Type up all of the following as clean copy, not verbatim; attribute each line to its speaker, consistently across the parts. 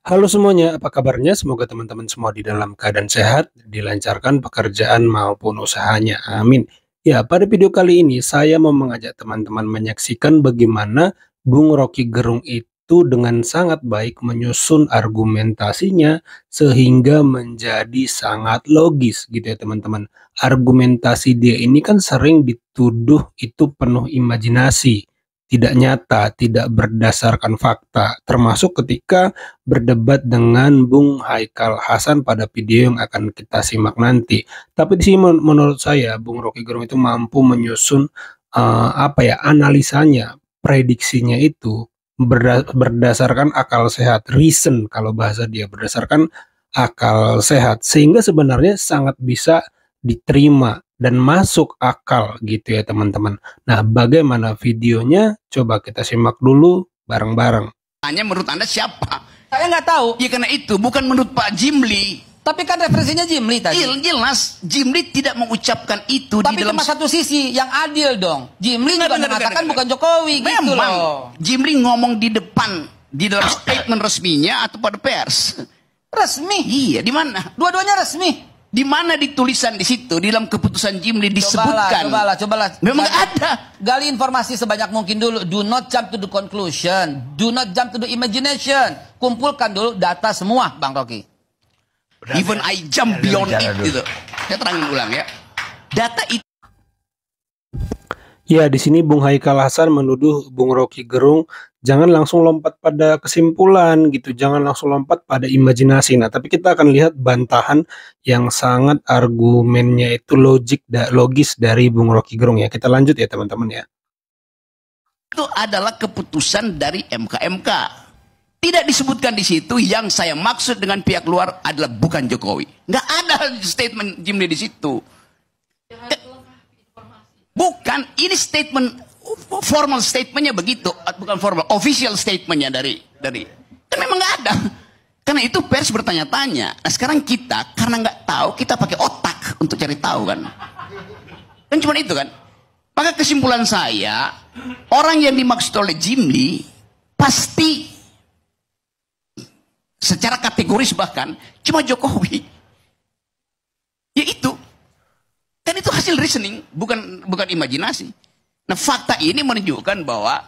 Speaker 1: Halo semuanya, apa kabarnya? Semoga teman-teman semua di dalam keadaan sehat, dilancarkan pekerjaan maupun usahanya. Amin. Ya, pada video kali ini saya mau mengajak teman-teman menyaksikan bagaimana Bung Rocky Gerung itu dengan sangat baik menyusun argumentasinya sehingga menjadi sangat logis gitu ya teman-teman. Argumentasi dia ini kan sering dituduh itu penuh imajinasi, tidak nyata, tidak berdasarkan fakta, termasuk ketika berdebat dengan Bung Haikal Hasan pada video yang akan kita simak nanti. Tapi di sini menurut saya Bung Rocky Gerung itu mampu menyusun analisanya, prediksinya itu berdasarkan akal sehat, reason kalau bahasa dia berdasarkan akal sehat, sehingga sebenarnya sangat bisa diterima dan masuk akal gitu ya teman-teman. Nah, bagaimana videonya? Coba kita simak dulu bareng-bareng.
Speaker 2: Hanya menurut Anda siapa?
Speaker 3: Saya nggak tahu.
Speaker 2: Ya karena itu bukan menurut Pak Jimli.
Speaker 3: Tapi kan referensinya Jimli tadi.
Speaker 2: Jelas Jimli tidak mengucapkan itu
Speaker 3: Tapi
Speaker 2: di dalam
Speaker 3: cuma satu sisi yang adil dong. Jimli juga mengatakan bukan Jokowi gitu
Speaker 2: Memang
Speaker 3: loh.
Speaker 2: Jimli ngomong di depan di dalam statement resminya atau pada pers.
Speaker 3: Resmi.
Speaker 2: Iya, di mana?
Speaker 3: Dua-duanya resmi.
Speaker 2: Di mana di tulisan di situ di dalam keputusan Jimli disebutkan?
Speaker 3: Cobalah.
Speaker 2: Memang ada.
Speaker 3: Gali informasi sebanyak mungkin dulu. Do not jump to the conclusion. Do not jump to the imagination. Kumpulkan dulu data semua, Bang Rocky.
Speaker 2: Even I jump beyond it gitu. Saya terangin ulang ya. Data itu.
Speaker 1: Ya, di sini Bung Haikal Hasan menuduh Bung Rocky Gerung jangan langsung lompat pada kesimpulan gitu, jangan langsung lompat pada imajinasi. Nah, tapi kita akan lihat bantahan yang sangat argumennya itu logis dari Bung Rocky Gerung ya. Kita lanjut ya teman-teman ya.
Speaker 2: Itu adalah keputusan dari MK. Tidak disebutkan di situ yang saya maksud dengan pihak luar adalah bukan Jokowi. Nggak ada statement Jimli di situ. Bukan, ini statement formal statementnya begitu, bukan formal, official statementnya dari kan memang nggak ada. Karena itu pers bertanya-tanya. Nah sekarang kita karena nggak tahu kita pakai otak untuk cari tahu kan. Kan cuma itu kan. Maka kesimpulan saya orang yang dimaksud oleh Jimli pasti secara kategoris bahkan cuma Jokowi. Ya itu. Kan itu hasil reasoning, bukan imajinasi. Nah, fakta ini menunjukkan bahwa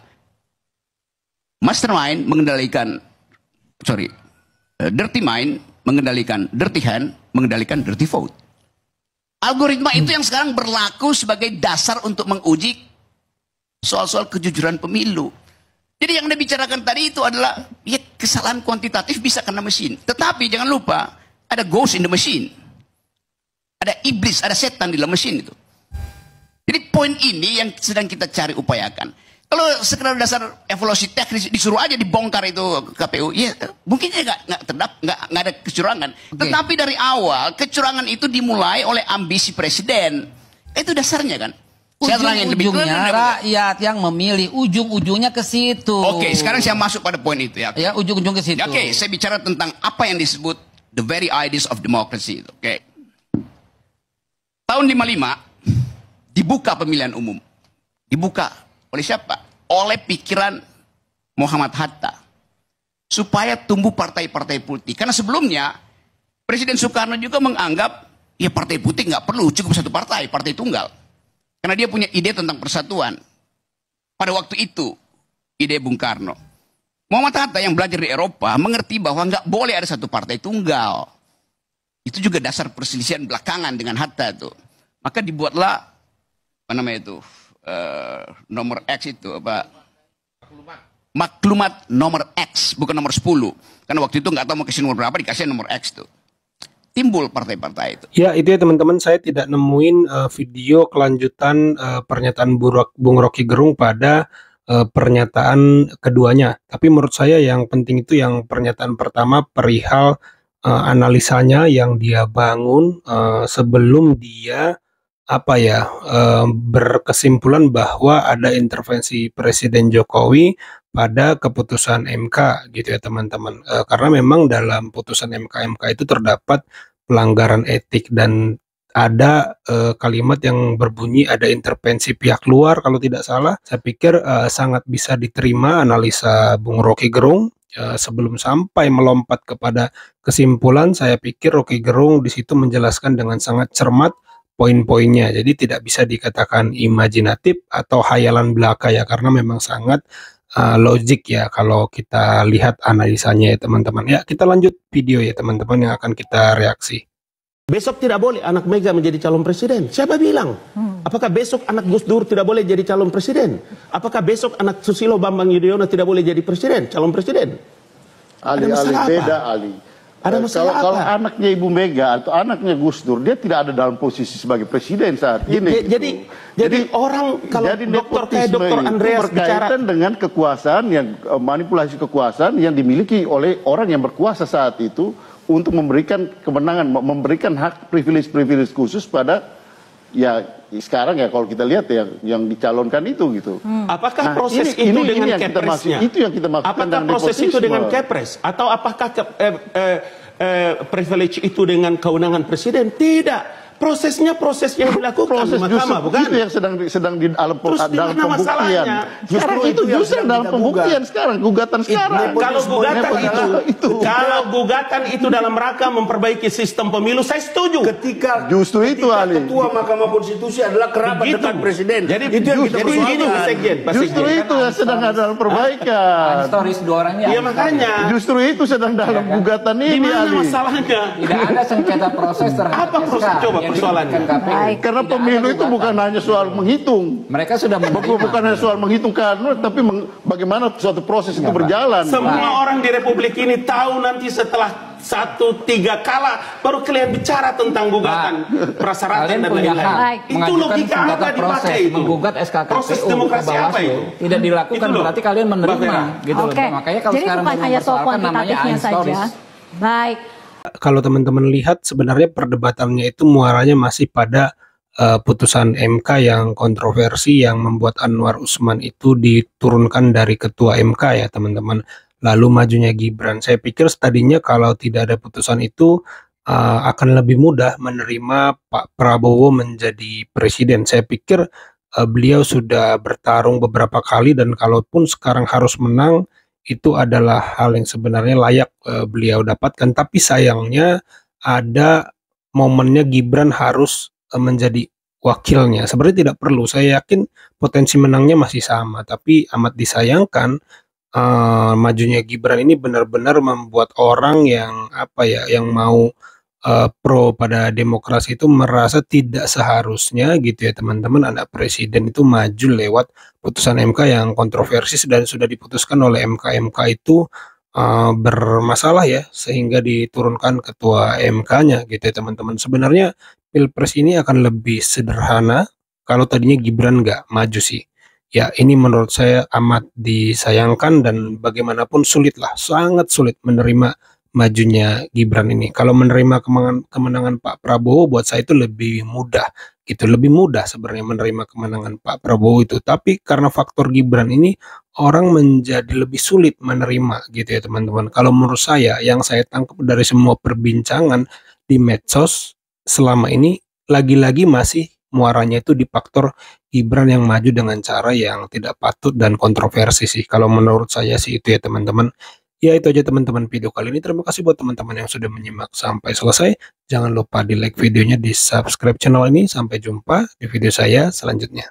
Speaker 2: mastermind mengendalikan dirty mind mengendalikan dirty hand, mengendalikan dirty vote. Algoritma itu yang sekarang berlaku sebagai dasar untuk menguji soal-soal kejujuran pemilu. Jadi yang Anda bicarakan tadi itu adalah ya kesalahan kuantitatif bisa kena mesin. Tetapi jangan lupa ada ghost in the machine. Ada iblis, ada setan di dalam mesin itu. Jadi poin ini yang sedang kita cari upayakan. Kalau sekedar dasar evaluasi teknis disuruh aja dibongkar itu KPU, ya mungkin nggak ada kecurangan. Okay. Tetapi dari awal kecurangan itu dimulai oleh ambisi presiden. Itu dasarnya kan.
Speaker 3: Ujung-ujungnya rakyat yang memilih, ujung-ujungnya ke situ.
Speaker 2: Oke, sekarang saya masuk pada poin itu ya.
Speaker 3: Ya, ujung-ujung ke situ.
Speaker 2: Oke, saya bicara tentang apa yang disebut the very ideas of democracy. Oke. Tahun 55 dibuka pemilihan umum. Dibuka oleh siapa? Oleh pikiran Muhammad Hatta. Supaya tumbuh partai-partai politik. Karena sebelumnya Presiden Soekarno juga menganggap ya partai politik nggak perlu, cukup satu partai tunggal. Karena dia punya ide tentang persatuan. Pada waktu itu ide Bung Karno. Muhammad Hatta yang belajar di Eropa mengerti bahwa nggak boleh ada satu partai tunggal. Itu juga dasar perselisihan belakangan dengan Hatta itu. Maka dibuatlah apa namanya itu nomor X itu apa? Maklumat nomor X, bukan nomor 10. Karena waktu itu nggak tahu mau kasih nomor berapa, dikasih nomor X tuh. Timbul partai-partai itu.
Speaker 1: Ya, itu ya teman-teman, saya tidak nemuin video kelanjutan pernyataan Bung Rocky Gerung pada pernyataan keduanya. Tapi menurut saya yang penting itu yang pernyataan pertama perihal analisanya yang dia bangun sebelum dia berkesimpulan bahwa ada intervensi Presiden Jokowi pada keputusan MK gitu ya teman-teman. Karena memang dalam putusan MK itu terdapat pelanggaran etik dan ada kalimat yang berbunyi ada intervensi pihak luar kalau tidak salah. Saya pikir sangat bisa diterima analisa Bung Rocky Gerung sebelum sampai melompat kepada kesimpulan, saya pikir Rocky Gerung di situ menjelaskan dengan sangat cermat poin-poinnya. Jadi tidak bisa dikatakan imajinatif atau hayalan belaka ya, karena memang sangat logik ya kalau kita lihat analisanya ya teman-teman. Ya, kita lanjut video ya teman-teman yang akan kita reaksi.
Speaker 4: Besok tidak boleh anak Mega menjadi calon presiden. Siapa bilang? Apakah besok anak Gus Dur tidak boleh jadi calon presiden? Apakah besok anak Susilo Bambang Yudhoyono tidak boleh jadi presiden, calon presiden?
Speaker 5: Ali beda Ali.
Speaker 4: Ada masalah
Speaker 5: kalau
Speaker 4: apa?
Speaker 5: anaknya Ibu Mega atau anaknya Gus Dur, dia tidak ada dalam posisi sebagai presiden saat ini.
Speaker 4: Jadi orang kalau dokter kayak Dr. Andreas bicara
Speaker 5: berkaitan dengan kekuasaan yang manipulasi kekuasaan yang dimiliki oleh orang yang berkuasa saat itu untuk memberikan kemenangan, memberikan hak privilege khusus pada ya sekarang ya kalau kita lihat ya yang dicalonkan itu gitu.
Speaker 4: Apakah proses itu dengan Kepresnya?
Speaker 5: Itu yang kita maksudkan.
Speaker 4: Apakah proses itu dengan Kepres atau apakah privilege itu dengan kewenangan presiden? Tidak. Prosesnya proses yang dilakukan di mahkamah, bukan?
Speaker 5: Itu yang sedang di dalam pembuktian. Justru dalam pembuktian sekarang, gugatan sekarang.
Speaker 4: Kalau gugatan itu dalam rangka memperbaiki sistem pemilu, saya setuju.
Speaker 5: Ketika
Speaker 6: Ketua Mahkamah Konstitusi adalah kerabat dekat presiden.
Speaker 4: Jadi itu yang kita persoalkan.
Speaker 5: Justru itu yang sedang ada dalam perbaikan.
Speaker 3: Historis dua orangnya.
Speaker 4: Iya makanya.
Speaker 5: Justru itu sedang dalam gugatan ini.
Speaker 4: Di mana masalahnya?
Speaker 3: Tidak ada sengketa proses terhadap
Speaker 4: Apa proses? Coba persoalannya.
Speaker 5: Karena pemilu itu bukan hanya soal menghitung.
Speaker 3: Mereka sudah
Speaker 5: bukan hanya soal menghitung karena, tapi bagaimana suatu proses itu berjalan.
Speaker 4: Semua orang di Republik ini tahu nanti setelah 1-3 kala baru kalian bicara tentang gugatan persyaratan dan lain-lain. Itu logika apa dipakai itu?
Speaker 3: Menggugat SKKPU,
Speaker 4: proses demokrasi apa itu?
Speaker 3: Tidak dilakukan berarti kalian menerima gitu loh. Makanya kalau
Speaker 7: jadi
Speaker 3: sekarang
Speaker 7: bukan hanya soal kuantitatifnya saja. Baik.
Speaker 1: Kalau teman-teman lihat sebenarnya perdebatannya itu muaranya masih pada putusan MK yang kontroversi yang membuat Anwar Usman itu diturunkan dari ketua MK ya teman-teman. Lalu majunya Gibran. Saya pikir tadinya kalau tidak ada putusan itu akan lebih mudah menerima Pak Prabowo menjadi presiden. Saya pikir beliau sudah bertarung beberapa kali dan kalaupun sekarang harus menang itu adalah hal yang sebenarnya layak beliau dapatkan, tapi sayangnya ada momennya Gibran harus menjadi wakilnya. Sebenarnya tidak perlu, saya yakin potensi menangnya masih sama, tapi amat disayangkan majunya Gibran ini benar-benar membuat orang yang yang mau pro pada demokrasi itu merasa tidak seharusnya gitu ya teman-teman, anak presiden itu maju lewat putusan MK yang kontroversi dan sudah diputuskan oleh MK itu bermasalah ya sehingga diturunkan ketua MK-nya gitu ya teman-teman. Sebenarnya Pilpres ini akan lebih sederhana kalau tadinya Gibran nggak maju sih. Ya ini menurut saya amat disayangkan dan bagaimanapun sangat sulit menerima majunya Gibran ini. Kalau menerima kemenangan Pak Prabowo buat saya itu lebih mudah gitu, lebih mudah sebenarnya menerima kemenangan Pak Prabowo itu. Tapi karena faktor Gibran ini orang menjadi lebih sulit menerima gitu ya teman-teman. Kalau menurut saya yang saya tangkap dari semua perbincangan di medsos selama ini lagi-lagi masih muaranya itu di faktor Gibran yang maju dengan cara yang tidak patut dan kontroversi sih. Kalau menurut saya sih itu ya teman-teman. Ya itu aja teman-teman video kali ini. Terima kasih buat teman-teman yang sudah menyimak sampai selesai. Jangan lupa di like videonya, di subscribe channel ini. Sampai jumpa di video saya selanjutnya.